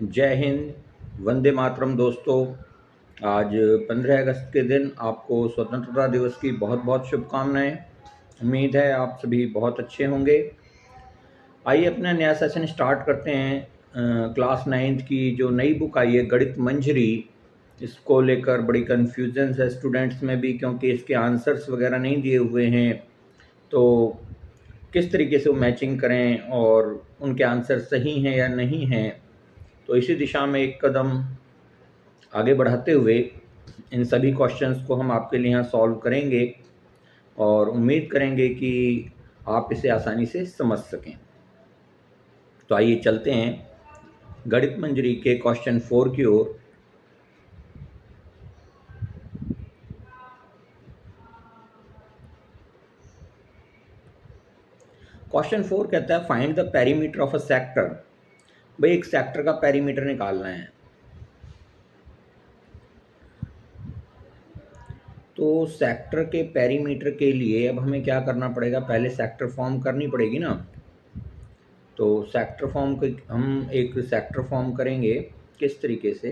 जय हिंद, वंदे मातरम दोस्तों। आज 15 अगस्त के दिन आपको स्वतंत्रता दिवस की बहुत बहुत शुभकामनाएं। उम्मीद है आप सभी बहुत अच्छे होंगे। आइए अपना नया सेशन स्टार्ट करते हैं। क्लास 9th की जो नई बुक आई है गणित मंजरी, इसको लेकर बड़ी कन्फ्यूजन है स्टूडेंट्स में भी, क्योंकि इसके आंसर्स वगैरह नहीं दिए हुए हैं। तो किस तरीके से वो मैचिंग करें और उनके आंसर सही हैं या नहीं हैं, तो इसी दिशा में एक कदम आगे बढ़ाते हुए इन सभी क्वेश्चंस को हम आपके लिए यहाँ सॉल्व करेंगे और उम्मीद करेंगे कि आप इसे आसानी से समझ सकें। तो आइए चलते हैं गणित मंजरी के क्वेश्चन 4 की ओर। क्वेश्चन 4 कहता है find the perimeter of a sector. भाई एक सेक्टर का पेरीमीटर निकालना है। तो सेक्टर के पेरीमीटर के लिए अब हमें क्या करना पड़ेगा, पहले सेक्टर फॉर्म करनी पड़ेगी ना। तो सेक्टर फॉर्म के हम एक सेक्टर फॉर्म करेंगे किस तरीके से।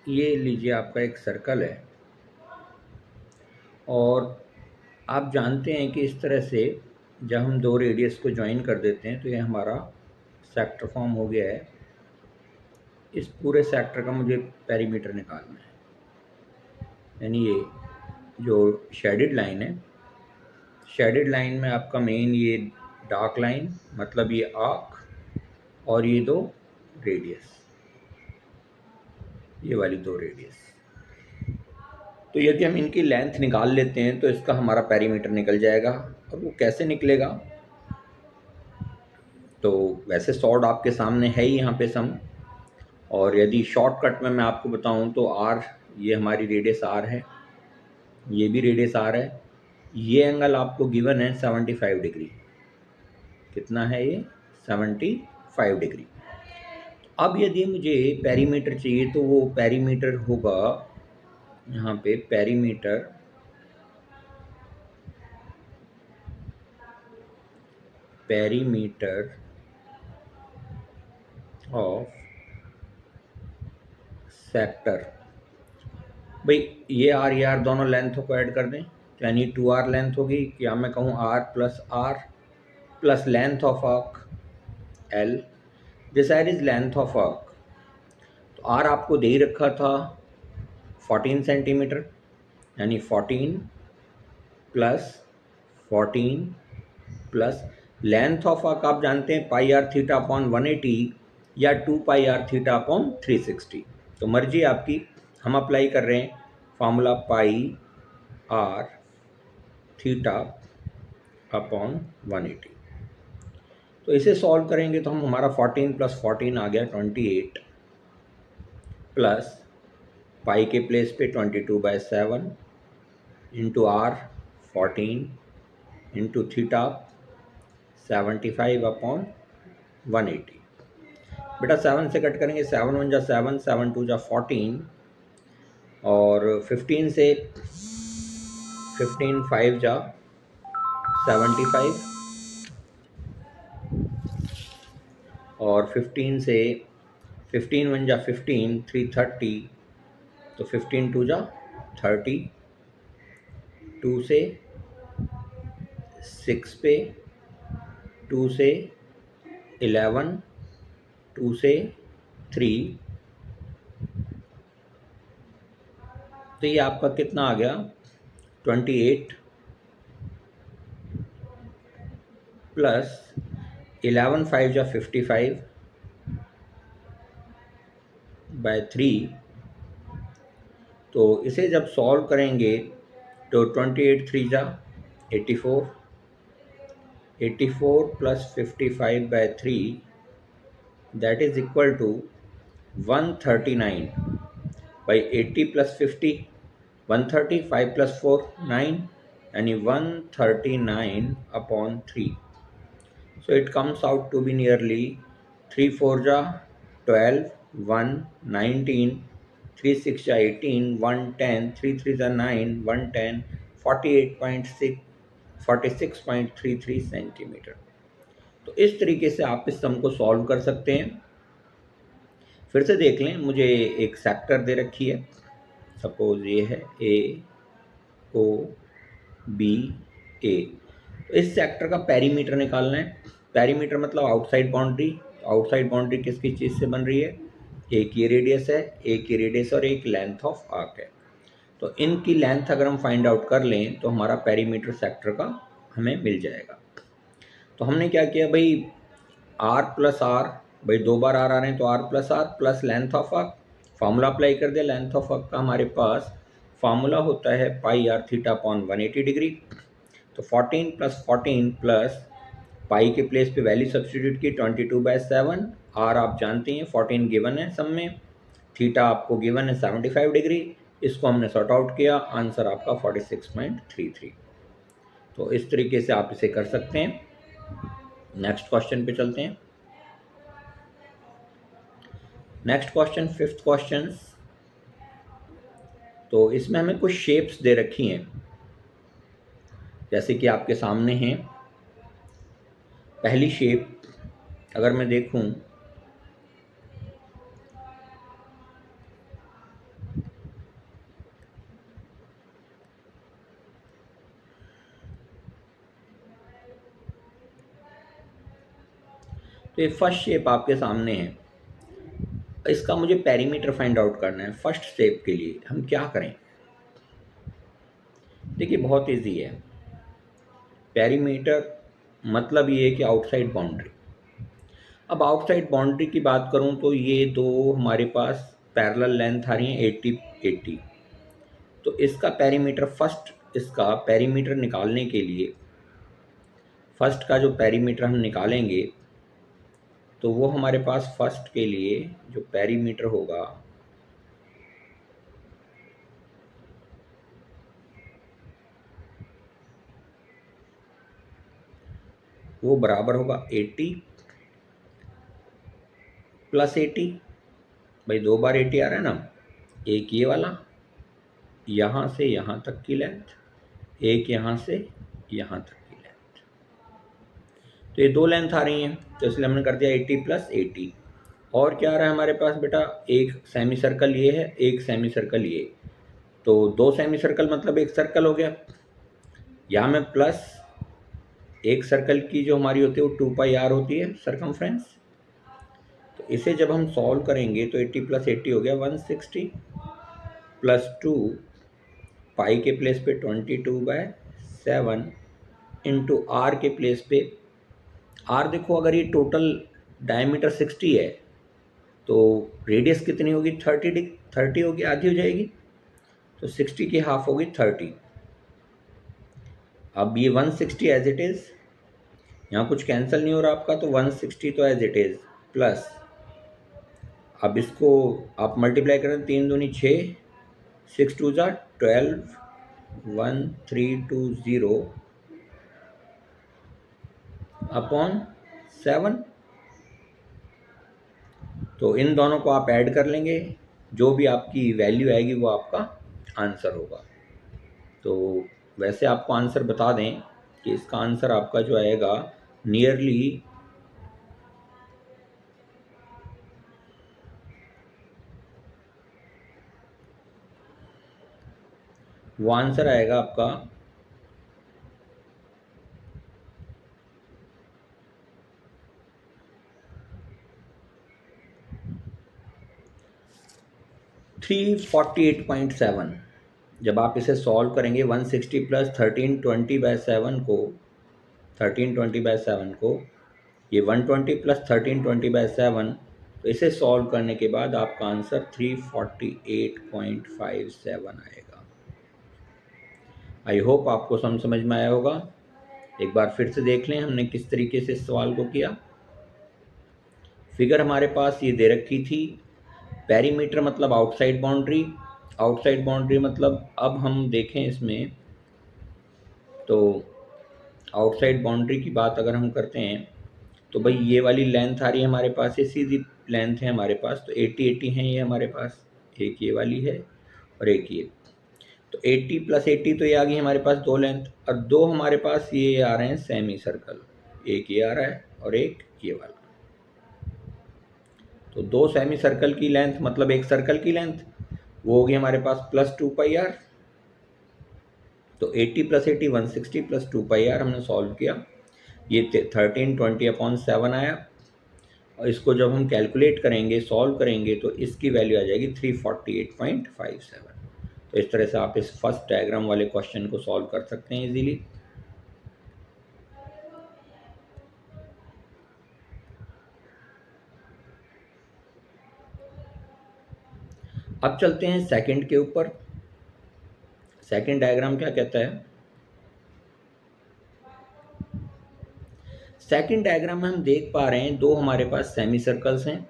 ये लीजिए आपका एक सर्कल है और आप जानते हैं कि इस तरह से जब हम दो रेडियस को ज्वाइन कर देते हैं तो ये हमारा सेक्टर फॉर्म हो गया है। इस पूरे सेक्टर का मुझे पेरीमीटर निकालना है, यानी ये जो शेडेड लाइन है, शेडेड लाइन में आपका मेन ये डार्क लाइन मतलब ये आर्क और ये दो रेडियस, ये वाली दो रेडियस। तो यदि हम इनकी लेंथ निकाल लेते हैं तो इसका हमारा पेरीमीटर निकल जाएगा। और वो कैसे निकलेगा, तो वैसे सॉर्ट आपके सामने है ही यहाँ पे सम, और यदि शॉर्टकट में मैं आपको बताऊँ तो आर, ये हमारी रेडियस आर है, ये भी रेडियस आर है। ये एंगल आपको गिवन है 75 डिग्री। कितना है ये? 75 डिग्री। अब यदि मुझे पेरीमीटर चाहिए तो वो पेरीमीटर होगा यहाँ पे पेरीमीटर ऑफ सेक्टर। भाई ये आर दोनों लेंथों को ऐड कर दें, तो यानी 2r लेंथ होगी, या मैं कहूँ r plus length of arc l। This r is length of arc. तो r आपको दे ही रखा था 14 सेंटीमीटर, यानी 14 प्लस लेंथ ऑफ आर्क आप जानते हैं पाई आर थीटा अपॉन 180 या 2 पाई आर थीटा अपॉन 360। तो मर्जी आपकी, हम अप्लाई कर रहे हैं formula pi r theta upon 180। तो इसे सॉल्व करेंगे तो हम हमारा 14 प्लस 14 आ गया 28, प्लस पाई के प्लेस पे 22/7 into r 14 into theta 75 upon 180। बेटा 7 से कट करेंगे, 7 1 जा 7, 7 2 जा 14, और 15 से 15 5 जा 75, और 15 से 15 1 जा 15 330, तो 15 2 जा 30, 2 से 6 पे, 2 से 11, 2 से 3, तो ये आपका कितना आ गया 28 प्लस 11 5 जा 55 बाय 3। तो इसे जब सॉल्व करेंगे तो 28 3 जा 84, 84 plus 55/3 that is equal to 139 by 80 plus 50, 130, 5 plus 4 9, यानी 139 upon 3। So it comes out to be nearly 3 4 ja 12, 1 19, 3 6 ja 18, 1 10, 3 3 ja 9, 1 10, 48.6 46.33 centimetre. तो इस तरीके से आप इस सम को सॉल्व कर सकते हैं। फिर से देख लें, मुझे एक सेक्टर दे रखी है, सपोज ये है ए ओ बी ए। तो इस सेक्टर का पेरीमीटर निकालना है। पेरीमीटर मतलब आउटसाइड बाउंड्री। आउटसाइड बाउंड्री किस किस चीज़ से बन रही है? एक ये रेडियस है, एक ये रेडियस और एक लेंथ ऑफ आर्क है। तो इनकी लेंथ अगर हम फाइंड आउट कर लें तो हमारा पेरीमीटर सेक्टर का हमें मिल जाएगा। तो हमने क्या किया भाई, आर प्लस आर, भाई दो बार आर आ रहे हैं तो r plus length of arc, formula apply कर दिया। लेंथ ऑफ आर्क का हमारे पास फार्मूला होता है pi r theta upon 180 degree. तो 14 प्लस 14 प्लस पाई के प्लेस पे वैल्यू सब्सटीट्यूट की 22/7। आर आप जानते हैं 14 गिवन है सब में, थीटा आपको गिवन है 75 डिग्री। इसको हमने सॉर्ट आउट किया, आंसर आपका 46.33। तो इस तरीके से आप इसे कर सकते हैं। नेक्स्ट क्वेश्चन पे चलते हैं। Next question, fifth question. तो इसमें हमें कुछ शेप्स दे रखी हैं, जैसे कि आपके सामने हैं। पहली शेप अगर मैं देखूं, तो ये फर्स्ट शेप आपके सामने है। इसका मुझे पेरीमीटर फाइंड आउट करना है। फर्स्ट शेप के लिए हम क्या करें? देखिए बहुत इजी है। पेरीमीटर मतलब ये है कि आउटसाइड बाउंड्री। अब आउटसाइड बाउंड्री की बात करूं तो ये दो हमारे पास पैरेलल लेंथ आ रही हैं 80-80। तो इसका पेरीमीटर, फर्स्ट इसका पेरीमीटर निकालने के लिए, फर्स्ट का जो पेरीमीटर हम निकालेंगे तो वो हमारे पास फर्स्ट के लिए जो पेरीमीटर होगा वो बराबर होगा 80 प्लस 80। भाई दो बार 80 आ रहा है ना, एक ये वाला यहाँ से यहाँ तक की लेंथ, एक यहाँ से यहाँ तक की लेंथ। तो ये दो लेंथ आ रही हैं, तो इसलिए हमने कर दिया 80 प्लस 80। और क्या आ रहा है हमारे पास बेटा? एक सेमी सर्कल ये है, एक सेमी सर्कल ये। तो दो सेमी सर्कल मतलब एक सर्कल हो गया। यहाँ में प्लस एक सर्कल की जो हमारी होती है वो 2πr होती है सरकमफ्रेंस। तो इसे जब हम सॉल्व करेंगे तो 80 प्लस 80 हो गया 160 प्लस 2 पाई के प्लेस पे 22/7 इंटू आर के प्लेस पे। आर देखो, अगर ये टोटल डायमीटर 60 है तो रेडियस कितनी होगी? 30 होगी, आधी हो जाएगी। तो 60 की हाफ होगी 30। अब ये 160 एज इट इज़, यहाँ कुछ कैंसिल नहीं हो रहा आपका, तो 160 तो एज इट इज़ प्लस, अब इसको आप मल्टीप्लाई करें, 3 दूनी 6, 6 2 ज़ा 12, 1320 अपॉन 7। तो इन दोनों को आप ऐड कर लेंगे, जो भी आपकी वैल्यू आएगी वो आपका आंसर होगा। तो वैसे आपको आंसर बता दें कि इसका आंसर आपका जो आएगा नियरली वो आंसर आएगा आपका 348.7। जब आप इसे सॉल्व करेंगे 160 प्लस 1320/7 को, 1320/7 को, ये 120 प्लस 1320/7, तो इसे सॉल्व करने के बाद आपका आंसर 348.57 आएगा। आई होप आपको समझ में आया होगा। एक बार फिर से देख लें हमने किस तरीके से इस सवाल को किया। फिगर हमारे पास ये दे रखी थी। पेरीमीटर मतलब आउटसाइड बाउंड्री। आउटसाइड बाउंड्री मतलब अब हम देखें इसमें, तो आउटसाइड बाउंड्री की बात अगर हम करते हैं तो भाई ये वाली लेंथ आ रही है हमारे पास, ये सीधी लेंथ है हमारे पास, तो 80-80 हैं ये हमारे पास। एक ये वाली है और एक ये। तो 80 प्लस 80 तो ये आ गई हमारे पास दो लेंथ, और दो हमारे पास ये आ रहे हैं सेमी सर्कल, एक ये आ रहा है और एक ये वाला। तो दो सेमी सर्कल की लेंथ मतलब एक सर्कल की लेंथ वो होगी हमारे पास प्लस 2πr। तो 80 + 80 160 + 2πr हमने सॉल्व किया, ये 1320/7 आया। और इसको जब हम कैलकुलेट करेंगे सॉल्व करेंगे तो इसकी वैल्यू आ जाएगी 348.57। तो इस तरह से आप इस फर्स्ट डायग्राम वाले क्वेश्चन को सॉल्व कर सकते हैं इजीली। अब चलते हैं सेकंड के ऊपर। सेकंड डायग्राम क्या कहता है? सेकंड डायग्राम में हम देख पा रहे हैं दो हमारे पास सेमी सर्कल्स हैं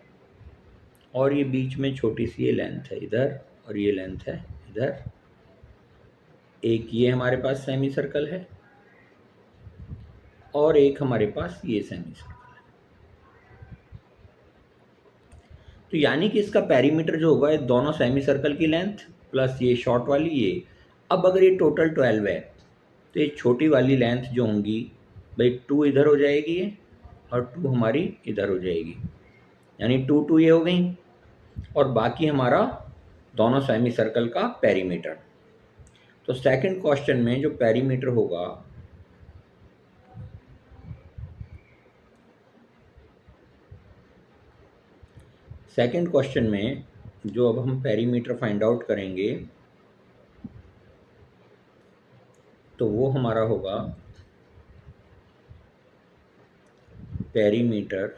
और ये बीच में छोटी सी ये लेंथ है इधर और ये लेंथ है इधर। एक ये हमारे पास सेमी सर्कल है और एक हमारे पास ये सेमी सर्कल है। तो यानी कि इसका पेरीमीटर जो होगा दोनों सेमी सर्कल की लेंथ प्लस ये शॉर्ट वाली ये। अब अगर ये टोटल 12 है तो ये छोटी वाली लेंथ जो होंगी भाई 2 इधर हो जाएगी ये और 2 हमारी इधर हो जाएगी, यानी 2 2 ये हो गई और बाकी हमारा दोनों सेमी सर्कल का पेरीमीटर। तो सेकंड क्वेश्चन में जो पेरीमीटर होगा सेकंड क्वेश्चन में जो अब हम पेरीमीटर फाइंड आउट करेंगे तो वो हमारा होगा पेरीमीटर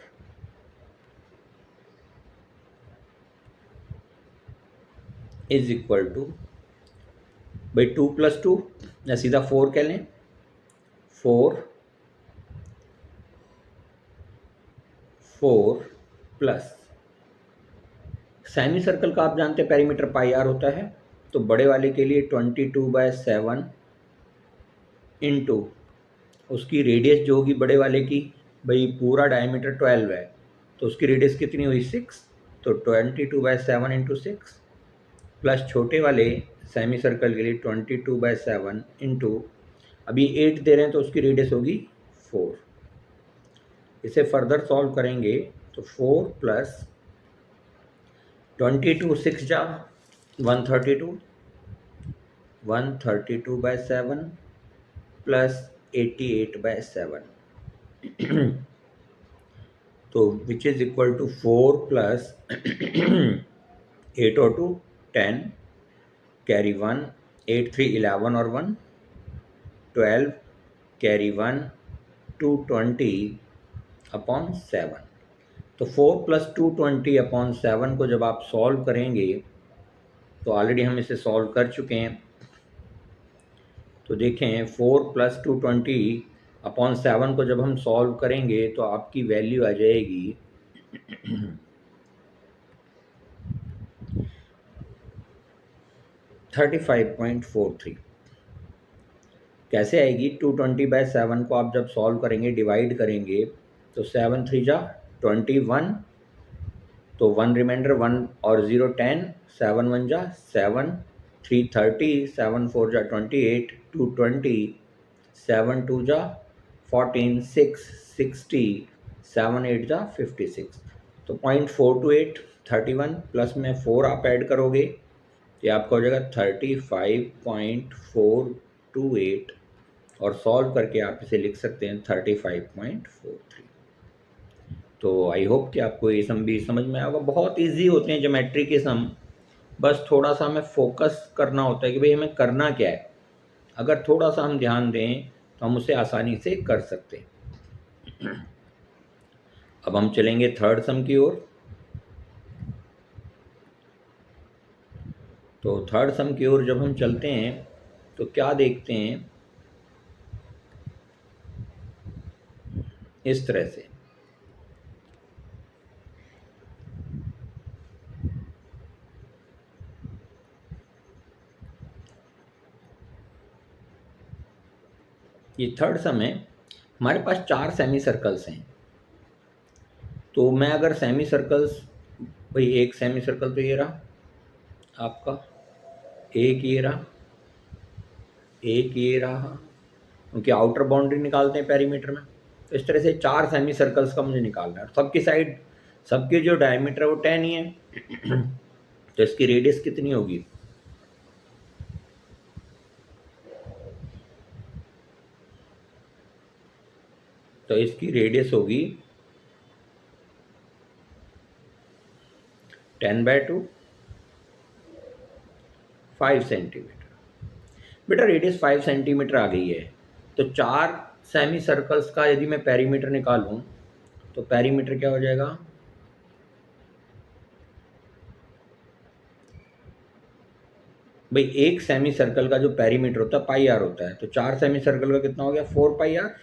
इज इक्वल टू भाई 2 + 2 या सीधा 4 कह लें, 4 प्लस सेमी सर्कल का आप जानते हैं पेरीमीटर πr होता है। तो बड़े वाले के लिए 22/7 इंटू उसकी रेडियस जो होगी बड़े वाले की, भाई पूरा डायमीटर 12 है तो उसकी रेडियस कितनी हुई 6, तो 22/7 इंटू 6 प्लस छोटे वाले सेमी सर्कल के लिए 22/7 इंटू अभी 8 दे रहे हैं तो उसकी रेडियस होगी 4। इसे फर्दर सॉल्व करेंगे तो 4 प्लस 22 6 जा 132 132/7 प्लस 88/7 तो which is equal to 4 plus 8 और 2 10 कैरी 1 8 3 11 और 1 12 कैरी 1 220/7। तो 4 + 220/7 को जब आप सॉल्व करेंगे तो ऑलरेडी हम इसे सॉल्व कर चुके हैं। तो देखें 4 + 220/7 को जब हम सॉल्व करेंगे तो आपकी वैल्यू आ जाएगी 35.43। कैसे आएगी? 220/7 को आप जब सॉल्व करेंगे डिवाइड करेंगे तो 7 3 जा 21, तो 1 रिमाइंडर 1 और 0 10 7 1 जा 7 3 30 7 4 जा 28 2 20 7 2 जा 14 6 60 7 8 जा 56। तो 0.428 31 प्लस में 4 आप ऐड करोगे तो आपका हो जाएगा 35.428 और सॉल्व करके आप इसे लिख सकते हैं 35.43। तो आई होप कि आपको ये सम भी समझ में आएगा। बहुत इजी होते हैं ज्योमेट्री के सम, बस थोड़ा सा हमें फोकस करना होता है कि भाई हमें करना क्या है। अगर थोड़ा सा हम ध्यान दें तो हम उसे आसानी से कर सकते हैं। अब हम चलेंगे थर्ड सम की ओर। तो थर्ड सम की ओर जब हम चलते हैं तो क्या देखते हैं, इस तरह से ये थर्ड सम है। हमारे पास 4 सेमी सर्कल्स हैं। तो मैं अगर सेमी सर्कल्स, भाई एक सेमी सर्कल तो ये रहा आपका, एक ये रहा, एक ये रहा, क्योंकि आउटर बाउंड्री निकालते हैं पेरीमीटर में। तो इस तरह से 4 सेमी सर्कल्स का मुझे निकालना है। सबकी साइड, सबकी जो डायमीटर है वो 10 ही है। तो इसकी रेडियस कितनी होगी? तो इसकी रेडियस होगी 10/2, 5 सेंटीमीटर। बेटा रेडियस 5 सेंटीमीटर आ गई है, तो 4 सेमी सर्कल्स का यदि मैं पेरीमीटर निकालूं तो पेरीमीटर क्या हो जाएगा? भाई एक सेमी सर्कल का जो पेरीमीटर होता है पाई आर होता है, तो 4 सेमी सर्कल का कितना हो गया? 4 pi r.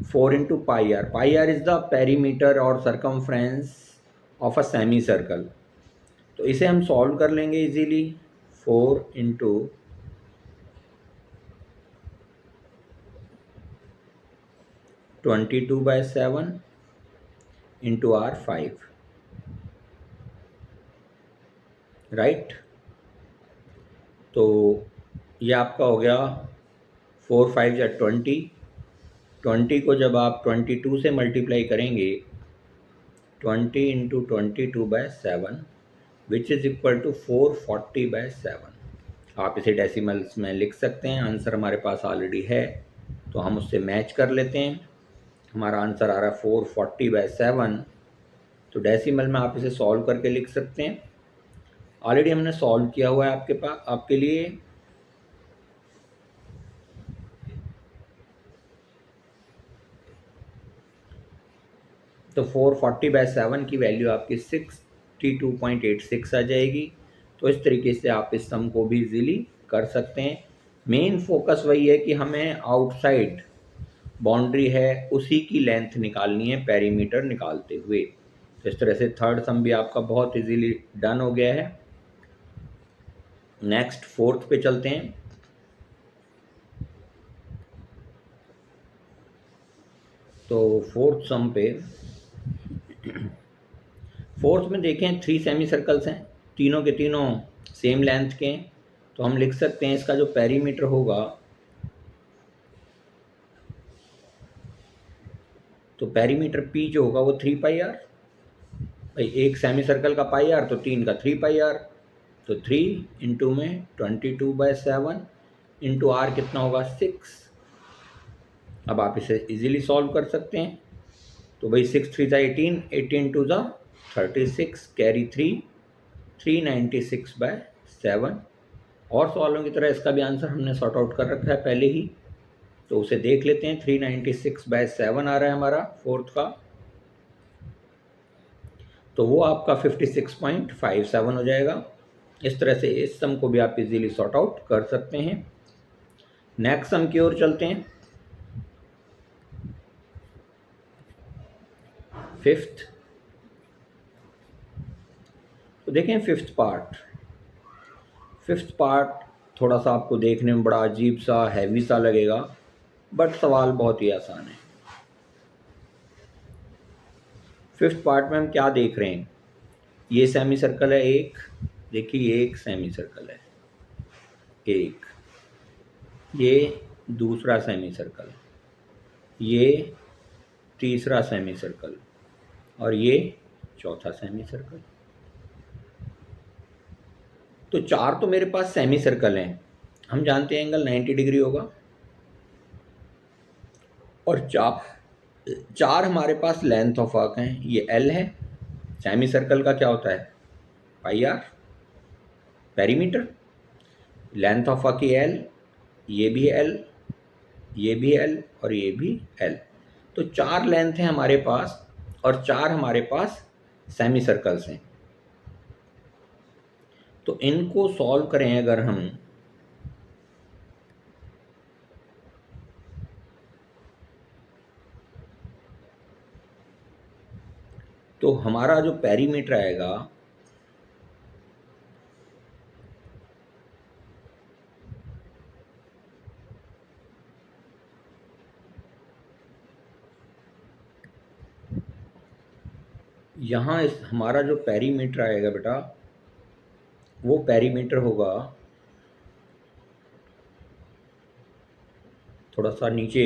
4 into pi r is the perimeter और circumference of a semi circle. तो इसे हम सॉल्व कर लेंगे easily. 4 into 22/7 into r 5, right. तो ये आपका हो गया 4 5 या 20। 20 को जब आप 22 से मल्टीप्लाई करेंगे, 20 into 22/7 which is equal to 440/7। आप इसे डेसिमल्स में लिख सकते हैं, आंसर हमारे पास ऑलरेडी है तो हम उससे मैच कर लेते हैं। हमारा आंसर आ रहा है 440/7। तो डेसिमल में आप इसे सॉल्व करके लिख सकते हैं। ऑलरेडी हमने सॉल्व किया हुआ है आपके पास, आपके लिए। तो 440/7 की वैल्यू आपकी 62.86 आ जाएगी। तो इस तरीके से आप इस सम को भी इजीली कर सकते हैं। मेन फोकस वही है कि हमें आउटसाइड बाउंड्री है उसी की लेंथ निकालनी है पेरीमीटर निकालते हुए। तो इस तरह से थर्ड सम भी आपका बहुत इजीली डन हो गया है। नेक्स्ट फोर्थ पे चलते हैं। तो फोर्थ सम पे, फोर्थ में देखें 3 सेमी सर्कल्स हैं, तीनों के तीनों सेम लेंथ के हैं। तो हम लिख सकते हैं इसका जो पेरीमीटर होगा, तो पेरीमीटर पी जो होगा वो 3 पाई आर। भाई एक सेमी सर्कल का पाई आर तो 3 का 3 पाई आर। तो 3 इंटू में 22/7 इंटू आर कितना होगा? 6। अब आप इसे इजीली सॉल्व कर सकते हैं। तो भाई 6 3 ज़ा 18, 18 2 ज़ा 36, कैरी 3, 396/7। और सवालों की तरह इसका भी आंसर हमने सॉर्ट आउट कर रखा है पहले ही, तो उसे देख लेते हैं। 396/7 आ रहा है हमारा फोर्थ का, तो वो आपका 56.57 हो जाएगा। इस तरह से इस सम को भी आप इजीली सॉर्ट आउट कर सकते हैं। नेक्स्ट सम की ओर चलते हैं। फिफ्थ, तो देखें फिफ्थ पार्ट थोड़ा सा आपको देखने में बड़ा अजीब सा हैवी सा लगेगा, बट सवाल बहुत ही आसान है। फिफ्थ पार्ट में हम क्या देख रहे हैं? ये सेमी सर्कल है एक, देखिए एक सेमी सर्कल है एक, ये दूसरा सेमी सर्कल, ये तीसरा सेमी सर्कल और ये चौथा सेमी सर्कल। तो 4 तो मेरे पास सेमी सर्कल हैं, हम जानते हैं एंगल 90 डिग्री होगा। और 4 हमारे पास लेंथ ऑफ आर्क हैं, ये एल है। सेमी सर्कल का क्या होता है? Pi r. Perimeter, length of arc की एल, ये भी एल, ये भी एल और ये भी एल। तो 4 लेंथ हैं हमारे पास और 4 हमारे पास सेमी सर्कल्स हैं। तो इनको सॉल्व करें अगर हम, तो हमारा जो पेरीमीटर आएगा यहाँ, इस हमारा जो पेरीमीटर आएगा बेटा, वो पेरीमीटर होगा थोड़ा सा नीचे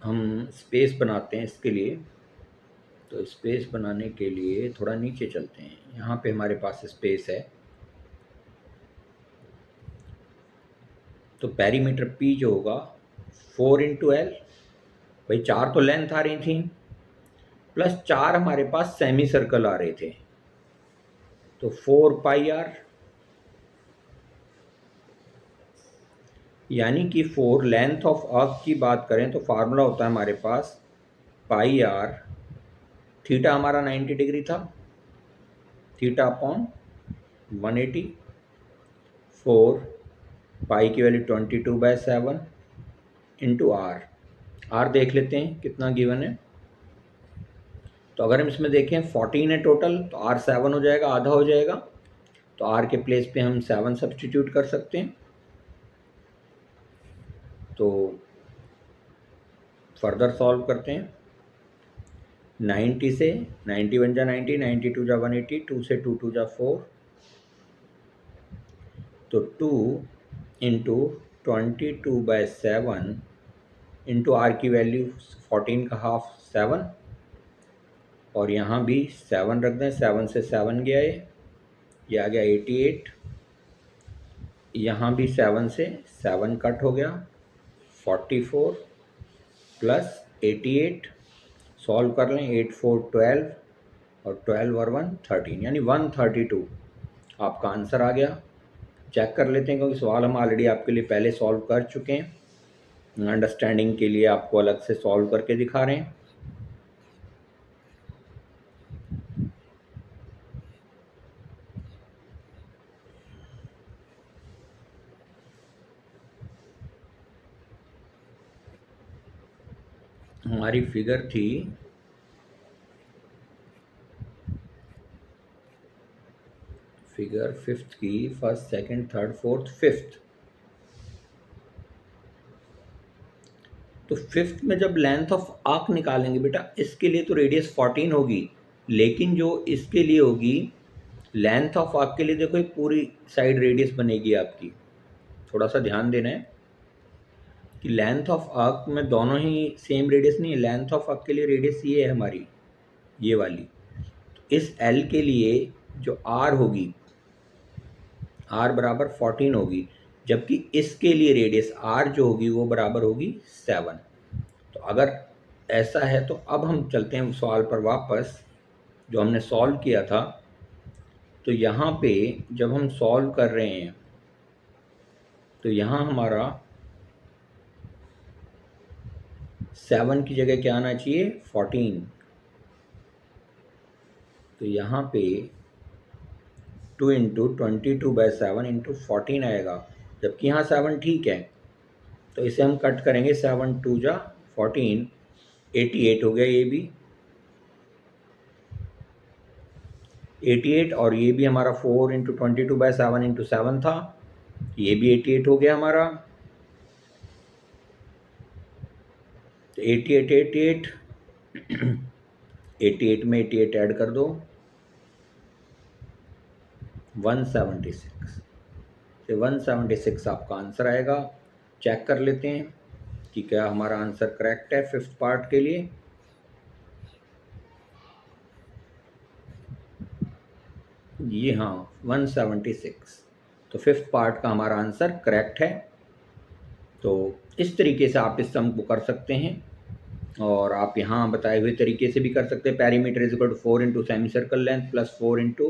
हम स्पेस बनाते हैं इसके लिए। तो स्पेस बनाने के लिए थोड़ा नीचे चलते हैं, यहाँ पे हमारे पास स्पेस है। तो पेरीमीटर पी जो होगा 4 × L, भाई 4 तो लेंथ आ रही थी, प्लस 4 हमारे पास सेमी सर्कल आ रहे थे, तो 4πr, यानी कि 4 लेंथ ऑफ आर्क की बात करें तो फार्मूला होता है हमारे पास πr, थीटा हमारा 90 डिग्री था, थीटा अपॉन 180, 4 पाई की वैल्यू 22/7 इंटू आर देख लेते हैं कितना गिवन है। तो अगर हम इसमें देखें 14 है टोटल, तो आर 7 हो जाएगा, आधा हो जाएगा। तो आर के प्लेस पे हम 7 सब्सटीट्यूट कर सकते हैं। तो फर्दर सॉल्व करते हैं। 90 से 90 बन जा 90, 92 जा 180, 2 से 2 2 जा 4, तो 2 इंटू 22/7 इंटू आर की वैल्यू 14 का हाफ 7, और यहाँ भी 7 रख दें, 7 से 7 गया ये आ गया 88, यहाँ भी 7 से 7 कट हो गया 44 प्लस 88, सॉल्व कर लें, 8 4 12 और 12 और 1 13, यानी 132 आपका आंसर आ गया। चेक कर लेते हैं क्योंकि सवाल हम ऑलरेडी आपके लिए पहले सॉल्व कर चुके हैं, अंडरस्टैंडिंग के लिए आपको अलग से सॉल्व करके दिखा रहे हैं। हमारी फिगर थी फिगर फिफ्थ की, first second third fourth fifth. तो फिफ्थ में जब लेंथ ऑफ आर्क निकालेंगे बेटा, इसके लिए तो रेडियस 14 होगी, लेकिन जो इसके लिए होगी लेंथ ऑफ आर्क के लिए, देखो ये पूरी साइड रेडियस बनेगी आपकी। थोड़ा सा ध्यान देना है कि लेंथ ऑफ आर्क में दोनों ही सेम रेडियस नहीं है। लेंथ ऑफ आर्क के लिए रेडियस ये है हमारी, ये वाली। इस एल के लिए जो आर होगी, आर बराबर 14 होगी, जबकि इसके लिए रेडियस आर जो होगी वो बराबर होगी 7। तो अगर ऐसा है तो अब हम चलते हैं सवाल पर वापस, जो हमने सॉल्व किया था। तो यहाँ पे जब हम सॉल्व कर रहे हैं तो यहाँ हमारा 7 की जगह क्या आना चाहिए, 14। तो यहाँ पे 2 इंटू 22/7 इंटू 14 आएगा, जबकि यहाँ 7 ठीक है। तो इसे हम कट करेंगे, 7 2 जा 14, 88 हो गया ये भी 88, और ये भी हमारा 4 इंटू 22/7 इंटू 7 था, ये भी 88 हो गया हमारा। तो 88 88 88 में 88 ऐड कर दो, 176 से 176 आपका आंसर आएगा। चेक कर लेते हैं कि क्या हमारा आंसर करेक्ट है फिफ्थ पार्ट के लिए। ये हाँ 176, तो फिफ्थ पार्ट का हमारा आंसर करेक्ट है। तो इस तरीके से आप इस सम को कर सकते हैं, और आप यहाँ बताए हुए तरीके से भी कर सकते हैं। Perimeter is equal to 4 into semicircle length plus 4 into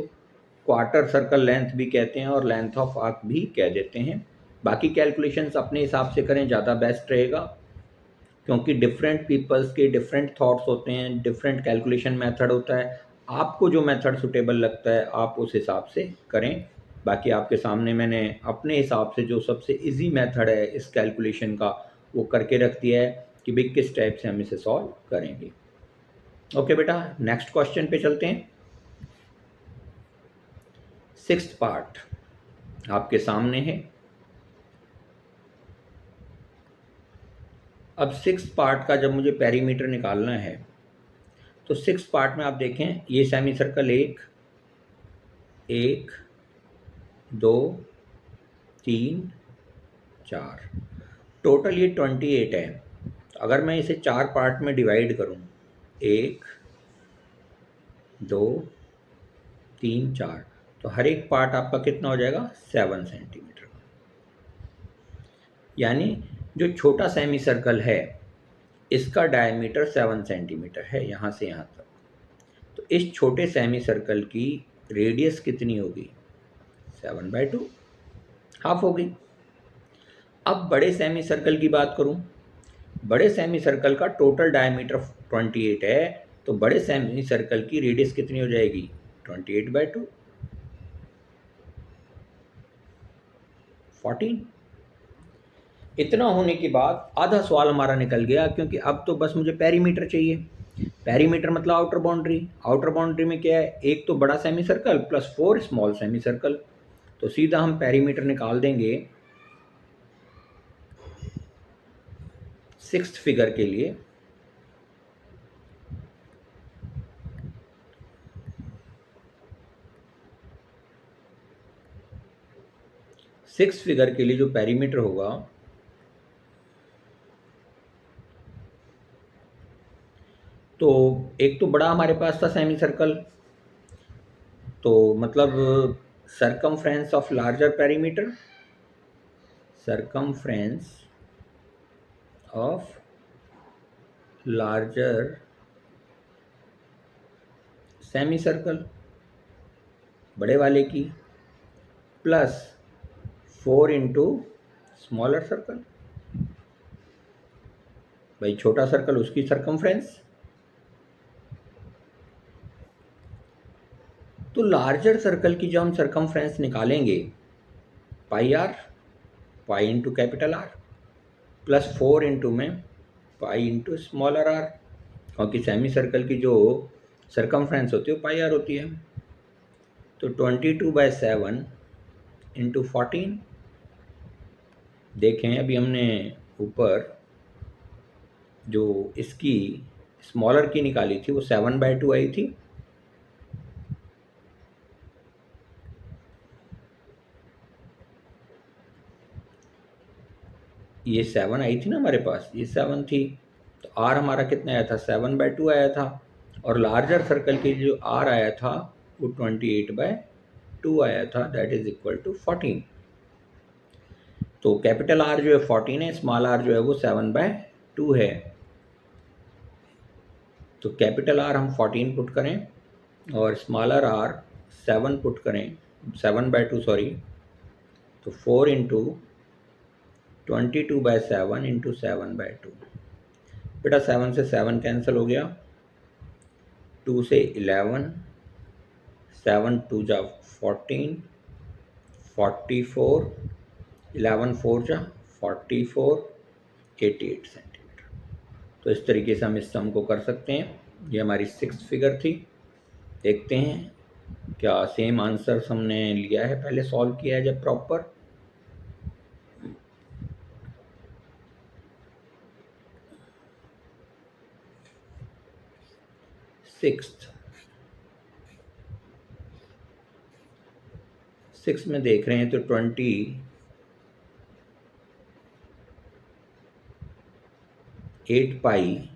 quarter circle length भी कहते हैं, और लेंथ ऑफ आर्क भी कह देते हैं। बाकी कैलकुलेशंस अपने हिसाब से करें, ज़्यादा बेस्ट रहेगा, क्योंकि डिफरेंट पीपल्स के डिफरेंट थॉट्स होते हैं, डिफरेंट कैलकुलेशन मेथड होता है। आपको जो मेथड सुटेबल लगता है आप उस हिसाब से करें। बाकी आपके सामने मैंने अपने हिसाब से जो सबसे इजी मेथड है इस कैलकुलेशन का वो करके रख दिया है कि भाई किस टाइप से हम इसे सॉल्व करेंगे। ओके बेटा, नेक्स्ट क्वेश्चन पे चलते हैं। सिक्स्थ पार्ट आपके सामने है। अब सिक्स पार्ट का जब मुझे पेरीमीटर निकालना है, तो सिक्स पार्ट में आप देखें, ये सेमी सर्कल 1 1 2 3 4, टोटल ये 28 है। तो अगर मैं इसे 4 पार्ट में डिवाइड करूं, 1 2 3 4, तो हर एक पार्ट आपका कितना हो जाएगा, 7 सेंटीमीटर। यानी जो छोटा सेमी सर्कल है इसका डायमीटर 7 सेंटीमीटर है यहाँ से यहाँ तक। तो इस छोटे सेमी सर्कल की रेडियस कितनी होगी, 7/2, हाफ होगी। अब बड़े सेमी सर्कल की बात करूं, बड़े सेमी सर्कल का टोटल डायमीटर 28 है, तो बड़े सेमी सर्कल की रेडियस कितनी हो जाएगी, 28/2, 14। इतना होने के बाद आधा सवाल हमारा निकल गया, क्योंकि अब तो बस मुझे पेरीमीटर चाहिए। पेरीमीटर मतलब आउटर बाउंड्री। आउटर बाउंड्री में क्या है, एक तो बड़ा semi circle plus 4 small semi circle. तो सीधा हम पेरीमीटर निकाल देंगे 6th फिगर के लिए। सिक्स फिगर के लिए जो पेरीमीटर होगा, तो एक तो बड़ा हमारे पास था सेमी सर्कल, तो मतलब circumference of larger perimeter, circumference of larger semi circle, बड़े वाले की, प्लस 4 इंटू स्मॉलर सर्कल, भाई छोटा सर्कल उसकी सरकमफ्रेंस। तो लार्जर सर्कल की जो हम सरकमफ्रेंस निकालेंगे, pi r, pi into capital r, plus 4 into में पाई इंटू स्मॉलर आर, क्योंकि सेमी सर्कल की जो सरकमफ्रेंस होती है वो पाई आर होती है। तो 22/7 इंटू 14। देखें अभी हमने ऊपर जो इसकी स्मॉलर की निकाली थी वो 7/2 आई थी, ये 7 आई थी ना हमारे पास, ये 7 थी। तो आर हमारा कितना आया था, 7/2 आया था। और लार्जर सर्कल के जो आर आया था वो 28/2 आया था, दैट इज इक्वल टू 14। तो कैपिटल आर जो है 14 है, स्मॉल आर जो है वो 7/2 है। तो कैपिटल आर हम 14 पुट करें और स्मॉलर आर 7 पुट करें, 7/2 सॉरी, तो 4 इंटू 22/7 इंटू 7/2। बेटा 7 से 7 कैंसिल हो गया, 2 से 11, 7 2 जा 14, 44, 11 4 जा 44, 88 सेंटीमीटर। तो इस तरीके से हम इस सम को कर सकते हैं। ये हमारी 6th फिगर थी। देखते हैं क्या सेम आंसर हमने लिया है, पहले सॉल्व किया है जब प्रॉपर। सिक्स में देख रहे हैं तो 28 पाई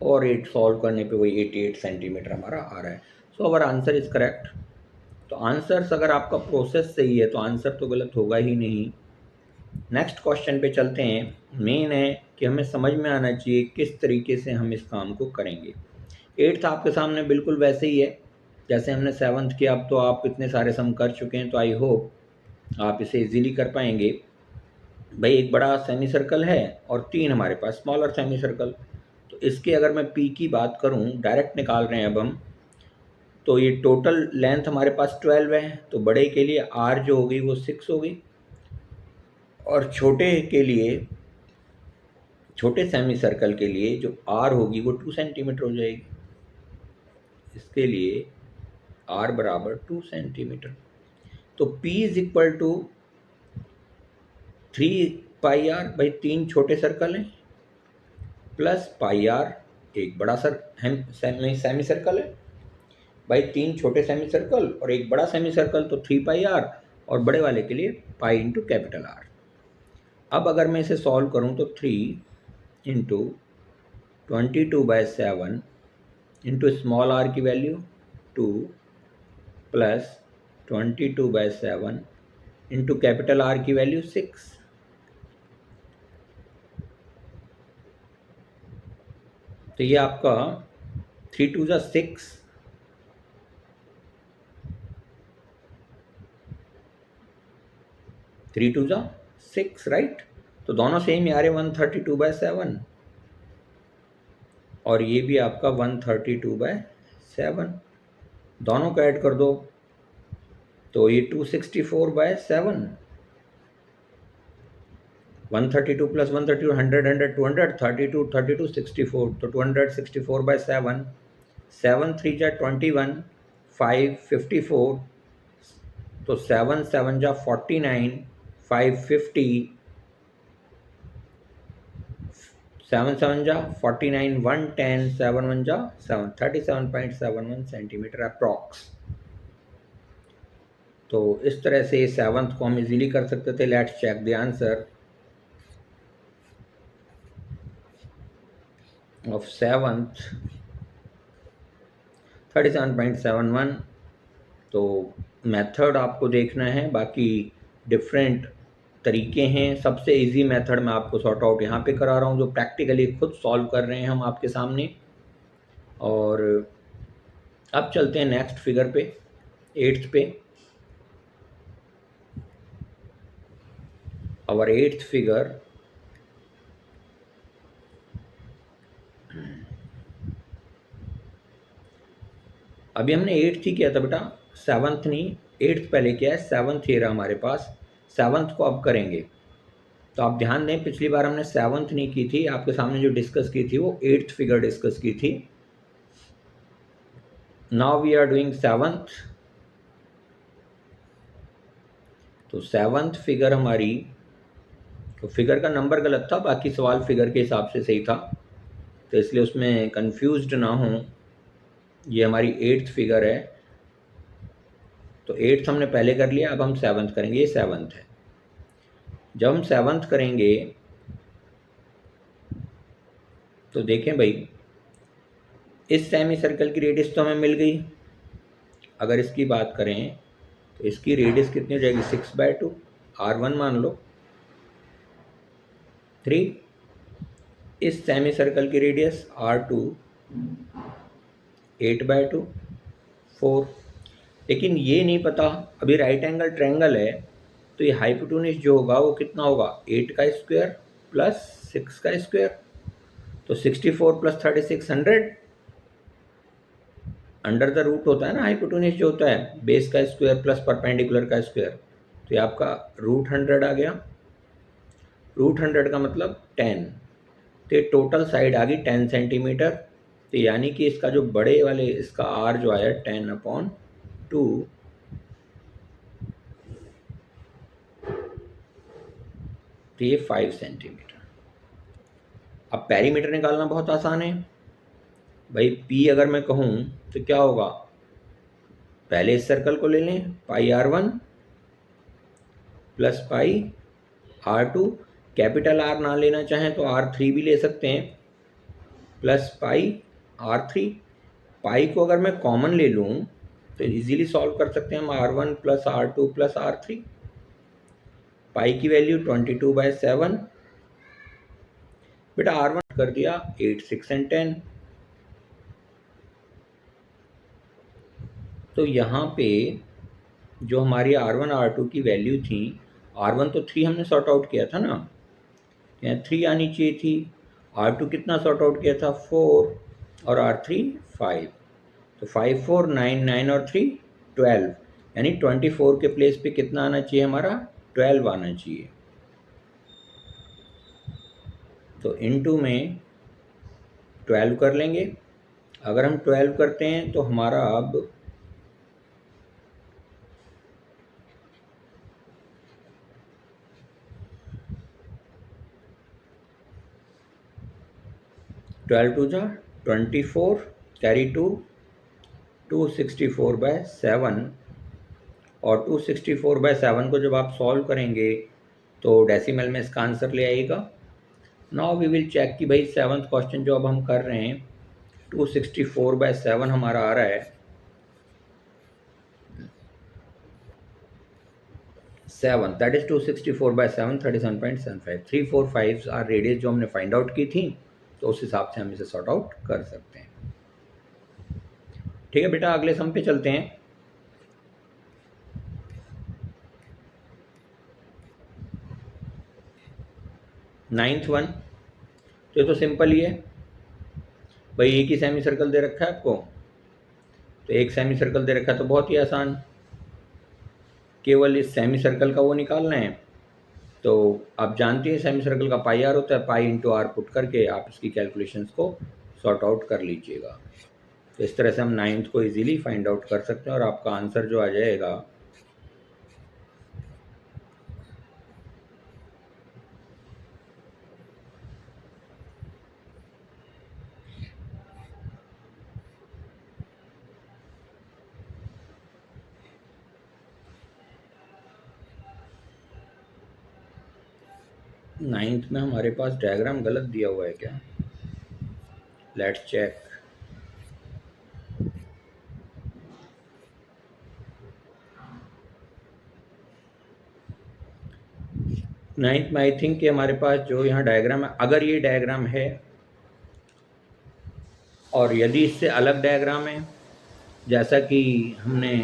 और 8 सॉल्व करने पे वही 88 सेंटीमीटर हमारा आ रहा है। सो अवर आंसर इज करेक्ट। तो आंसर्स अगर आपका प्रोसेस सही है तो आंसर तो गलत होगा ही नहीं। नेक्स्ट क्वेश्चन पे चलते हैं। मेन है कि हमें समझ में आना चाहिए किस तरीके से हम इस काम को करेंगे। 8th आपके सामने बिल्कुल वैसे ही है जैसे हमने 7th किया। अब तो आप इतने सारे सम कर चुके हैं तो आई होप आप इसे इजीली कर पाएंगे। भाई एक बड़ा सेमी सर्कल है और 3 हमारे पास स्मॉलर सेमी सर्कल। तो इसके अगर मैं पी की बात करूं, डायरेक्ट निकाल रहे हैं अब हम, तो ये टोटल लेंथ हमारे पास 12 है। तो बड़े के लिए आर जो होगी वो 6 होगी और छोटे के लिए, छोटे सेमी सर्कल के लिए जो आर होगी वो 2 सेंटीमीटर हो जाएगी। इसके लिए आर बराबर 2 सेंटीमीटर। तो P is equal to 3 pi r, भाई 3 छोटे सर्कल हैं, प्लस पाई आर एक बड़ा सेमी सर्कल है। भाई 3 छोटे सेमी सर्कल और एक बड़ा सेमी सर्कल, तो 3 पाई आर, और बड़े वाले के लिए पाई इंटू कैपिटल आर। अब अगर मैं इसे सॉल्व करूं तो 3 इंटू 22/7 इंटू स्मॉल आर की value 2 plus 22/7 into capital are की वैल्यू 6। तो ये आपका 3 2 6, 3 2 6, राइट। तो दोनों सेम ही आ रहे 132/7 और ये भी आपका 132/7। दोनों को ऐड कर दो तो ये 264/7। 132 प्लस 132 100 100 200 32 32 64, तो 264/7। 7 3 जा 21, 5 54, तो 7 7 जा 49, 5 50, 7 7 जा 49, 110, 7 1 जा 7, 37.71 सेंटीमीटर अप्रॉक्स। तो इस तरह से सेवंथ को हम इजीली कर सकते थे। Let's check the answer of seventh 37.71। तो मेथड आपको देखना है, बाकी डिफरेंट तरीके हैं। सबसे इजी मेथड मैं आपको सॉर्ट आउट यहाँ पे करा रहा हूँ, जो प्रैक्टिकली खुद सॉल्व कर रहे हैं हम आपके सामने। और अब चलते हैं नेक्स्ट फिगर पे, 8th पे। और 8th फिगर अभी हमने 8th ही किया था बेटा, 7th नहीं। 8th पहले किया है, 7th ये रहा हमारे पास। 7th को अब करेंगे। तो आप ध्यान दें, पिछली बार हमने 7th नहीं की थी, आपके सामने जो डिस्कस की थी वो 8th फिगर डिस्कस की थी। Now we are doing 7th। तो 7th फिगर हमारी, तो फिगर का नंबर गलत था, बाकी सवाल फिगर के हिसाब से सही था, तो इसलिए उसमें कंफ्यूज्ड ना हो। ये हमारी 8th फिगर है। तो 8th हमने पहले कर लिया, अब हम 7th करेंगे। ये 7th है। जब हम 7th करेंगे तो देखें भाई, इस सेमी सर्कल की रेडियस तो हमें मिल गई। अगर इसकी बात करें तो इसकी रेडियस कितनी हो जाएगी, 6/2। R1 मान लो 3। इस सेमी सर्कल की रेडियस R2 8/2 4। लेकिन ये नहीं पता, अभी राइट एंगल ट्रायंगल है, तो ये हाइपोटेन्यूज जो होगा वो कितना होगा, 8 का स्क्वायर प्लस 6 का स्क्वायर। तो 64 प्लस 36 100। अंडर द रूट होता है ना हाइपोटेन्यूज जो होता है, बेस का स्क्वायर प्लस परपेंडिकुलर का स्क्वायर। तो ये आपका √100 आ गया। √100 का मतलब 10। तो ये टोटल साइड आ गई 10 सेंटीमीटर। तो यानी कि इसका जो बड़े वाले, इसका R जो आया 10/2। तो ये 5 सेंटीमीटर। अब पेरीमीटर निकालना बहुत आसान है भाई। P अगर मैं कहूँ तो क्या होगा, पहले इस सर्कल को ले लें, πr1 plus πr2। Capital R ना लेना चाहें तो R3 भी ले सकते हैं, प्लस πr3। पाई को अगर मैं कॉमन ले लूँ तो इजीली सॉल्व कर सकते हैं हम, R1 plus R2 plus R3। पाई की वैल्यू 22/7। बेटा R1 कर दिया 8 6 एंड 10। तो यहाँ पे जो हमारी R1 R2 की वैल्यू थी, R1 तो 3 हमने सॉर्ट आउट किया था ना, यहाँ 3 आनी चाहिए थी। R2 कितना सॉर्ट आउट किया था, 4, और R3 5। तो 5 4 9 9 और 3 12, यानी 24 के प्लेस पे कितना आना चाहिए हमारा, 12 आना चाहिए। तो इनटू में 12 कर लेंगे। अगर हम 12 करते हैं तो हमारा अब ट्वेल्व 2 जा 24, कैरी 2, 264/7। और 264/7 को जब आप सॉल्व करेंगे तो डेसिमल में इसका आंसर ले आइएगा नाउ वी विल चेक कि भाई 7th क्वेश्चन जो अब हम कर रहे हैं 264/7 हमारा आ रहा है 7, दैट इज 264/7 37.75 3 4 5 आर रेडियस जो हमने फाइंड आउट की थी, तो उस हिसाब से हम इसे सॉर्ट आउट कर सकते हैं। ठीक है बेटा, अगले सम पे चलते हैं। नाइन्थ वन, तो ये तो सिंपल ही है भाई, एक ही सेमी सर्कल दे रखा है आपको, तो एक सेमी सर्कल दे रखा है तो बहुत ही आसान, केवल इस सेमी सर्कल का वो निकालना है। तो आप जानते हैं सेमी सर्कल का पाई आर होता है, पाई इंटू आर पुट करके आप इसकी कैलकुलेशंस को सॉर्ट आउट कर लीजिएगा। तो इस तरह से हम नाइन्थ को इजीली फाइंड आउट कर सकते हैं और आपका आंसर जो आ जाएगा नाइन्थ में हमारे पास डायग्राम गलत दिया हुआ है क्या? Let's check. नाइन्थ में आई थिंक कि हमारे पास जो यहाँ डायग्राम है, अगर ये डायग्राम है और यदि इससे अलग डायग्राम है जैसा कि हमने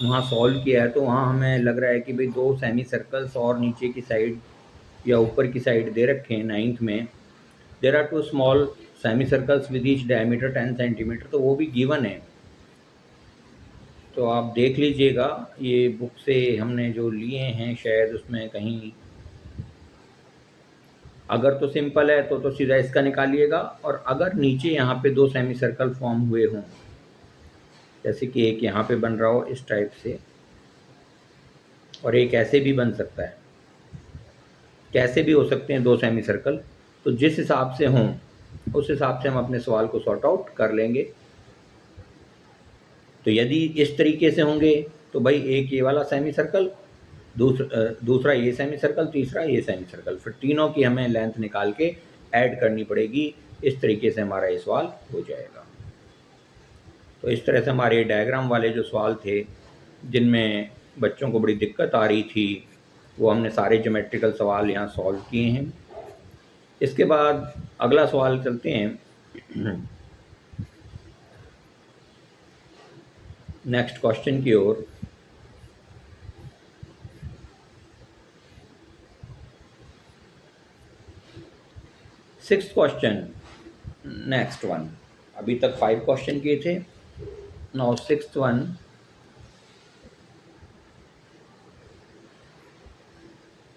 वहाँ सॉल्व किया है, तो वहाँ हमें लग रहा है कि भाई दो सेमी सर्कल्स और नीचे की साइड या ऊपर की साइड दे रखे हैं नाइन्थ में। There are two small semicircles with each diameter 10 centimetre, तो वो भी गिवन है। तो आप देख लीजिएगा, ये बुक से हमने जो लिए हैं शायद उसमें कहीं, अगर तो सिंपल है तो सीधा इसका निकालिएगा, और अगर नीचे यहाँ पे दो सेमी सर्कल फॉर्म हुए हों, जैसे कि एक यहाँ पे बन रहा हो इस टाइप से, और एक ऐसे भी बन सकता है, कैसे भी हो सकते हैं दो सेमी सर्कल, तो जिस हिसाब से हों उस हिसाब से हम अपने सवाल को सॉर्ट आउट कर लेंगे। तो यदि इस तरीके से होंगे तो भाई एक ये वाला सेमी सर्कल, दूसरा ये सेमी सर्कल, तीसरा ये सेमी सर्कल, फिर तीनों की हमें लेंथ निकाल के ऐड करनी पड़ेगी। इस तरीके से हमारा ये सवाल हो जाएगा। तो इस तरह से हमारे डायग्राम वाले जो सवाल थे जिनमें बच्चों को बड़ी दिक्कत आ रही थी, वो हमने सारे ज्योमेट्रिकल सवाल यहाँ सॉल्व किए हैं। इसके बाद अगला सवाल चलते हैं नेक्स्ट क्वेश्चन की ओर। Sixth question, next one. अभी तक 5 क्वेश्चन किए थे, now sixth one.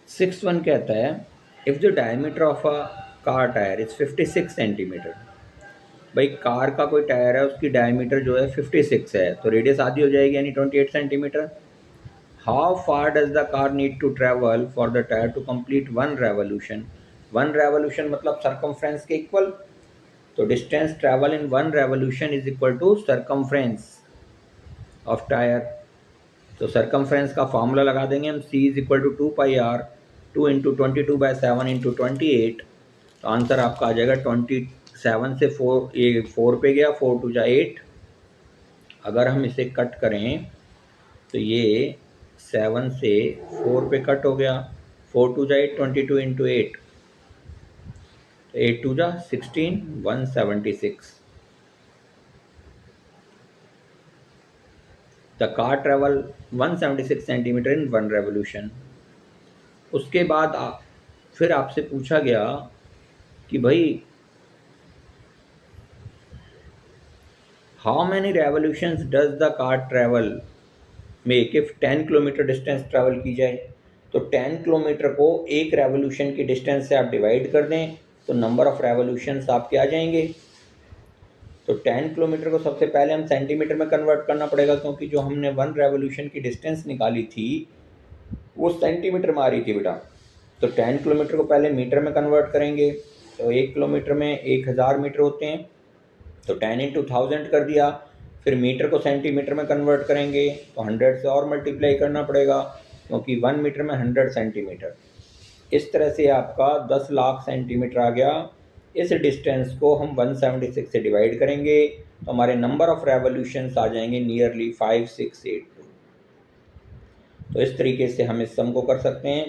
Sixth one कहता है if the diameter of a car tyre is 56 centimetre. भाई कार का कोई टायर है, उसकी डायमीटर जो है 56 है, तो रेडियस आधी हो जाएगी यानी 28 centimetre. How far does the car need to travel for the tyre to complete one revolution. One revolution मतलब सर्कमफ्रेंस के इक्वल, तो distance travel in one revolution is equal to circumference of tyre. तो सर्कमफ्रेंस का formula लगा देंगे हम, c is equal to 2πr 2 into 22/7 into 28। तो आंसर आपका आ जाएगा 27 से 4, ये 4 पे गया, 4 2 जा 8। अगर हम इसे कट करें तो ये 7 से 4 पे कट हो गया, 4 2 जा 8, 22 इंटू 8, तो 8 2 जा 16, 176। The car travel 176 centimetre in one revolution. उसके बाद फिर आपसे पूछा गया कि भाई how many revolutions does the car travel make if 10 kilometre distance travel की जाए। तो 10 किलोमीटर को एक रेवोल्यूशन की डिस्टेंस से आप डिवाइड कर दें तो नंबर ऑफ रेवोल्यूशंस आपके आ जाएंगे। तो 10 किलोमीटर को सबसे पहले हम सेंटीमीटर में कन्वर्ट करना पड़ेगा, क्योंकि जो हमने वन रेवोल्यूशन की डिस्टेंस निकाली थी वो सेंटीमीटर में आ रही थी बेटा। तो 10 किलोमीटर को पहले मीटर में कन्वर्ट करेंगे, तो 1 किलोमीटर में 1000 मीटर होते हैं, तो 10 इंटू 1000 कर दिया। फिर मीटर को सेंटीमीटर में कन्वर्ट करेंगे तो 100 से और मल्टीप्लाई करना पड़ेगा, क्योंकि 1 मीटर में 100 सेंटीमीटर। इस तरह से आपका 10 लाख सेंटीमीटर आ गया। इस डिस्टेंस को हम 176 से डिवाइड करेंगे तो हमारे नंबर ऑफ रेवोल्यूशंस आ जाएंगे नियरली 5682। तो इस तरीके से हम इस सम को कर सकते हैं।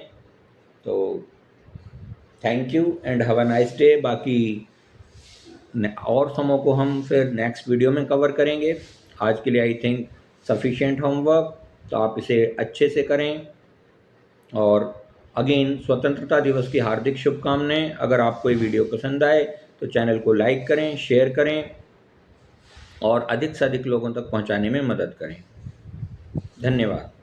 तो thank you and have a nice day. बाकी और समों को हम फिर नेक्स्ट वीडियो में कवर करेंगे। आज के लिए आई थिंक सफिशिएंट होमवर्क, तो आप इसे अच्छे से करें। और अगेन स्वतंत्रता दिवस की हार्दिक शुभकामनाएं। अगर आपको ये वीडियो पसंद आए तो चैनल को लाइक करें, शेयर करें और अधिक से अधिक लोगों तक पहुंचाने में मदद करें। धन्यवाद।